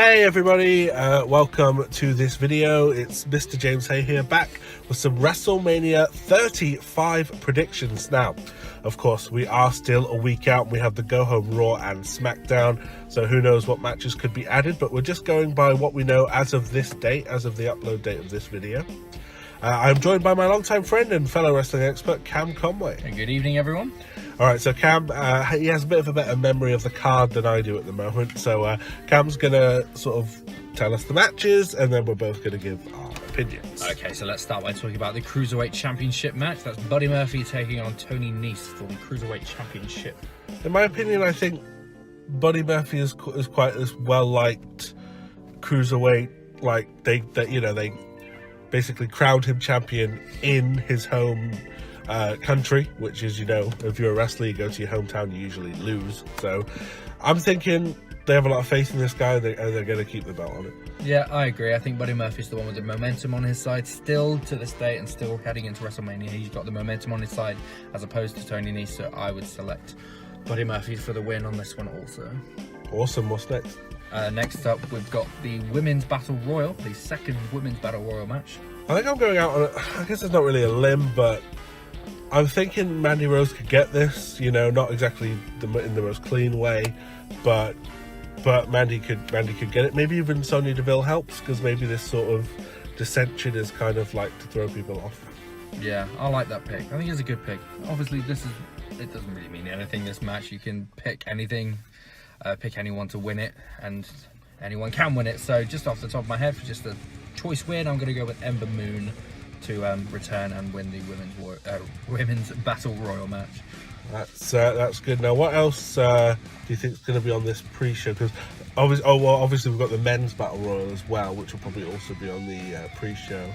Hey everybody, welcome to this video. It's Mr. James Hay here, back with some WrestleMania 35 predictions. Now, of course, we are still a week out. We have the Go Home Raw and SmackDown, so who knows what matches could be added, but we're just going by what we know as of this date, as of the upload date of this video. I'm joined by my longtime friend and fellow wrestling expert, Cam Conway. And good evening, everyone. All right, so Cam, he has a bit of a better memory of the card than I do at the moment. So Cam's going to sort of tell us the matches, and then we're both going to give our opinions. Okay, so let's start by talking about the Cruiserweight Championship match. That's Buddy Murphy taking on Tony Nese for the Cruiserweight Championship. In my opinion, I think Buddy Murphy is quite this well-liked Cruiserweight. Like, they basically crowned him champion in his home country, which is, if you're a wrestler, you go to your hometown, you usually lose. So I'm thinking they have a lot of faith in this guy, and they're going to keep the belt on it. Yeah, I agree. I think Buddy Murphy's the one with the momentum on his side still to this day, and still heading into WrestleMania. He's got the momentum on his side as opposed to Tony Nese, so I would select Buddy Murphy for the win on this one also. Awesome. What's next? Next up, we've got the Women's Battle Royal, the second Women's Battle Royal match. I think I'm going out on I guess it's not really a limb, but I'm thinking Mandy Rose could get this, not exactly in the most clean way, but Mandy could get it. Maybe even Sonya Deville helps, because maybe this sort of dissension is kind of like to throw people off. Yeah, I like that pick. I think it's a good pick. Obviously, it doesn't really mean anything, this match. You can pick anything, pick anyone to win it, and anyone can win it. So just off the top of my head, for just a choice win, I'm going to go with Ember Moon to return and win the women's battle royal match. That's good. Now, what else do you think is going to be on this pre-show? Because obviously we've got the men's battle royal as well, which will probably also be on the pre-show.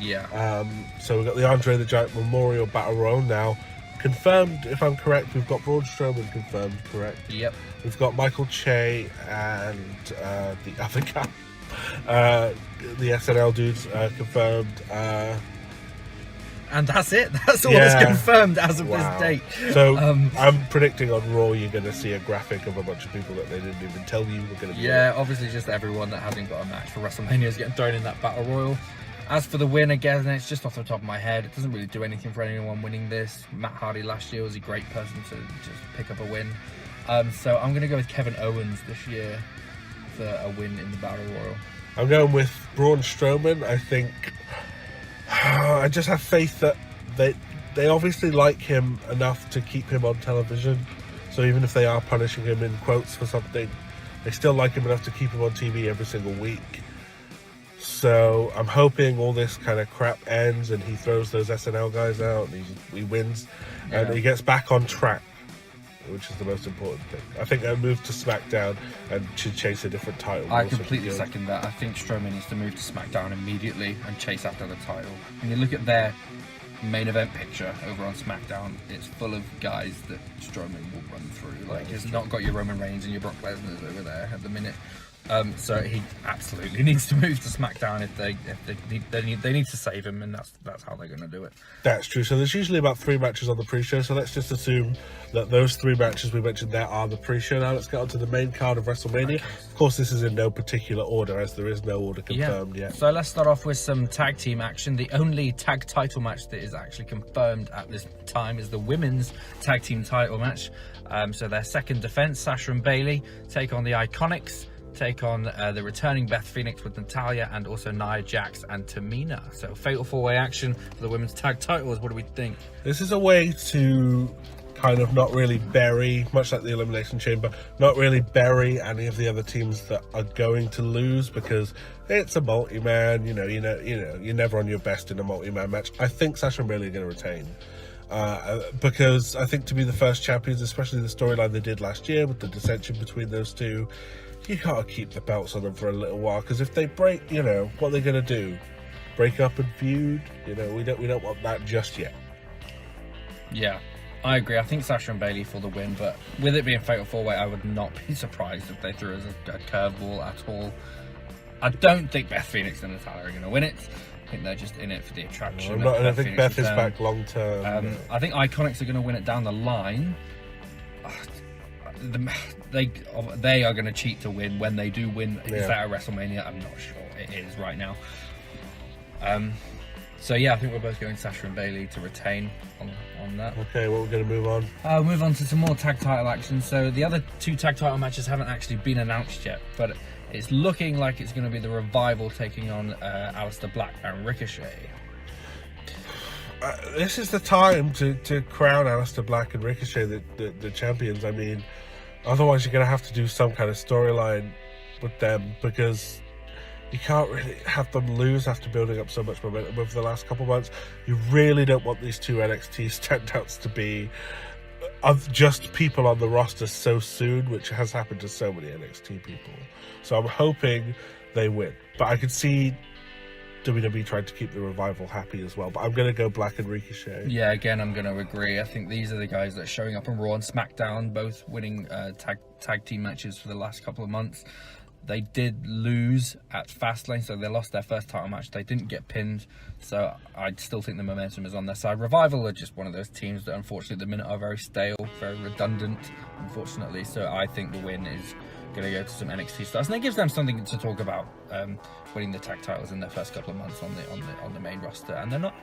Yeah. So we've got the Andre the Giant Memorial Battle Royal now. Confirmed, if I'm correct, we've got Braun Strowman confirmed, correct? Yep. We've got Michael Che and the other guy. The SNL dudes confirmed. And that's it. That's all that's confirmed as of this date. So I'm predicting on Raw you're going to see a graphic of a bunch of people that they didn't even tell you were going to be. Yeah, obviously just everyone that hasn't got a match for WrestleMania is getting thrown in that Battle Royal. As for the win, again, it's just off the top of my head. It doesn't really do anything for anyone winning this. Matt Hardy last year was a great person to just pick up a win. So I'm going to go with Kevin Owens this year for a win in the Battle Royal. I'm going with Braun Strowman. I think I just have faith that they obviously like him enough to keep him on television. So even if they are punishing him in quotes for something, they still like him enough to keep him on TV every single week. So I'm hoping all this kind of crap ends and he throws those SNL guys out and he wins and he gets back on track, which is the most important thing. I think they'll move to SmackDown and should chase a different title. I completely second that. I think Strowman needs to move to SmackDown immediately and chase after the title. When you look at their main event picture over on SmackDown, it's full of guys that Strowman will run through. Like, it's not got your Roman Reigns and your Brock Lesnar's over there at the minute. So he absolutely needs to move to SmackDown if they need to save him, and that's how they're going to do it. That's true. So there's usually about 3 matches on the pre-show, so let's just assume that those 3 matches we mentioned there are the pre-show. Now let's get on to the main card of WrestleMania. Okay. Of course, this is in no particular order, as there is no order confirmed yet. So let's start off with some tag team action. The only tag title match that is actually confirmed at this time is the women's tag team title match. So their second defense, Sasha and Bayley take on the Iconics, take on the returning Beth Phoenix with Natalya, and also Nia Jax and Tamina. So fatal 4-way action for the women's tag titles. What do we think? This is a way to kind of not really bury, much like the Elimination Chamber, not really bury any of the other teams that are going to lose, because it's a multi-man. You're never on your best in a multi-man match. I think Sasha and Bayley are going to retain. Because I think to be the first champions, especially the storyline they did last year with the dissension between those two, you gotta keep the belts on them for a little while, because if they break, what they're gonna do? Break up and feud? We don't want that just yet. Yeah, I agree. I think Sasha and Bayley for the win, but with it being fatal 4-way, I would not be surprised if they threw us a curveball at all. I don't think Beth Phoenix and Natalya are gonna win it. I think they're just in it for the attraction. I don't think Beth is back long term. I think Iconics are going to win it down the line. they are going to cheat to win when they do win. Yeah. Is that at WrestleMania? I'm not sure. It is right now. So yeah, I think we're both going Sasha and Bayley to retain on that. Okay, well, we're going to move on. Move on to some more tag title action. So the other 2 tag title matches haven't actually been announced yet, but it's looking like it's going to be the Revival taking on Aleister Black and Ricochet. This is the time to crown Aleister Black and Ricochet the champions. I mean, otherwise you're going to have to do some kind of storyline with them, because you can't really have them lose after building up so much momentum over the last couple of months. You really don't want these 2 NXT standouts to be of just people on the roster so soon, which has happened to so many NXT people. So I'm hoping they win. But I could see WWE trying to keep the Revival happy as well. But I'm going to go Black and Ricochet. Yeah, again, I'm going to agree. I think these are the guys that are showing up on Raw and SmackDown, both winning tag team matches for the last couple of months. They did lose at Fastlane, so they lost their first title match. They didn't get pinned, so I still think the momentum is on their side. Revival are just one of those teams that, unfortunately, at the minute are very stale, very redundant, unfortunately. So I think the win is going to go to some NXT stars, and it gives them something to talk about, winning the tag titles in their first couple of months on the main roster. And they're not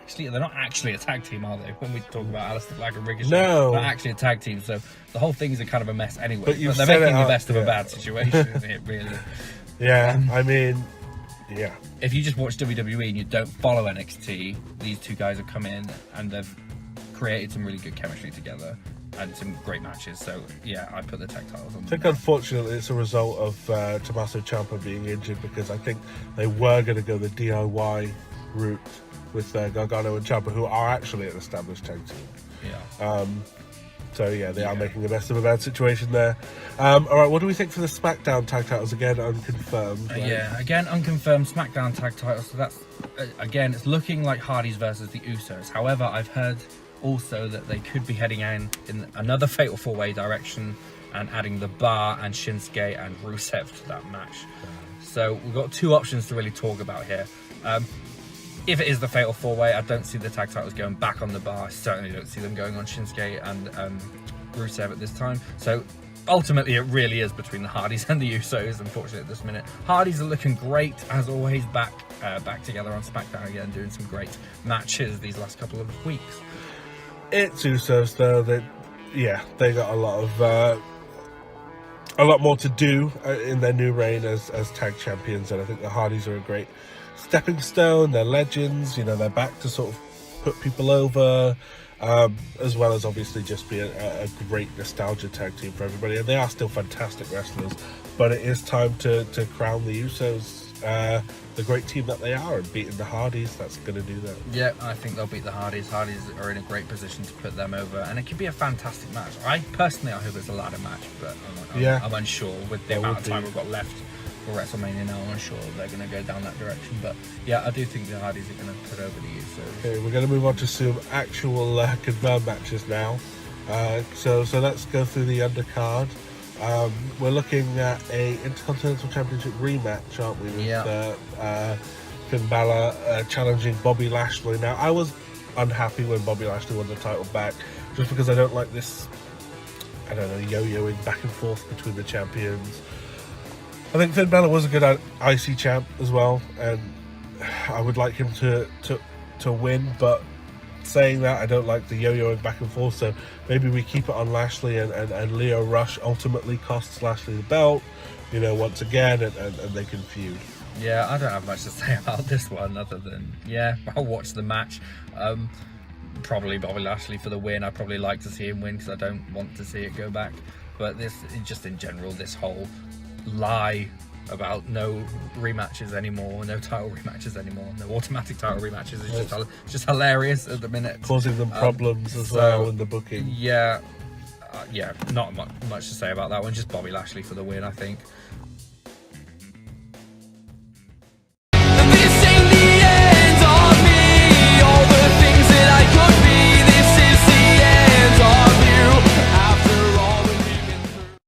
actually a tag team, are they? When we talk about Aleister Black and Ricochet, no, they're actually a tag team. So the whole thing is a kind of a mess anyway. But they're making the best of a bad situation, isn't it? Really. Yeah, I mean, yeah. If you just watch WWE and you don't follow NXT, these 2 guys have come in and they've created some really good chemistry together and some great matches. So yeah, I put the tag titles on. I think unfortunately it's a result of Tommaso Ciampa being injured, because I think they were going to go the DIY route with Gargano and Ciampa, who are actually an established tag team. Yeah. So yeah, they are making the best of a bad situation there. All right, what do we think for the SmackDown tag titles? Again, unconfirmed. Right? Yeah, again, unconfirmed SmackDown tag titles. So that's, again, it's looking like Hardys versus the Usos. However, I've heard also that they could be heading in another Fatal 4-Way direction and adding the Bar and Shinsuke and Rusev to that match. So we've got 2 options to really talk about here. If it is the Fatal 4-Way, I don't see the tag titles going back on the Bar. I certainly don't see them going on Shinsuke and Rusev at this time. So ultimately, it really is between the Hardys and the Usos, unfortunately, at this minute. Hardys are looking great, as always, back together on SmackDown again, doing some great matches these last couple of weeks. It's Usos, though. They got a lot more to do in their new reign as tag champions, and I think the Hardys are a great stepping stone. They're legends, they're back to sort of put people over, as well as obviously just be a great nostalgia tag team for everybody. And they are still fantastic wrestlers, but it is time to crown the Usos the great team that they are, and beating the Hardys, that's going to do that. Yeah, I think they'll beat the Hardys. Hardys are in a great position to put them over, and it could be a fantastic match. I hope it's a ladder match, but I'm unsure with the amount of time we've got left for WrestleMania now. I'm unsure they're going to go down that direction, but yeah, I do think the Hardys are going to put over the Usos. Okay, we're going to move on to some actual confirmed matches now. So let's go through the undercard. We're looking at a Intercontinental Championship rematch, aren't we? With Finn Balor challenging Bobby Lashley. Now, I was unhappy when Bobby Lashley won the title back, just because I don't like this, yo-yoing back and forth between the champions. I think Finn Balor was a good IC champ as well, and I would like him to win, but saying that, I don't like the yo-yoing back and forth, so maybe we keep it on Lashley, and Leo Rush ultimately costs Lashley the belt, once again, and they can feud. Yeah, I don't have much to say about this one other than, I'll watch the match. Probably Bobby Lashley for the win. I'd probably like to see him win because I don't want to see it go back. But this, just in general, this whole lie about no rematches anymore, no title rematches anymore, no automatic title rematches is just hilarious at the minute. Causing them problems as well in the booking. Yeah, not much to say about that one. Just Bobby Lashley for the win, I think.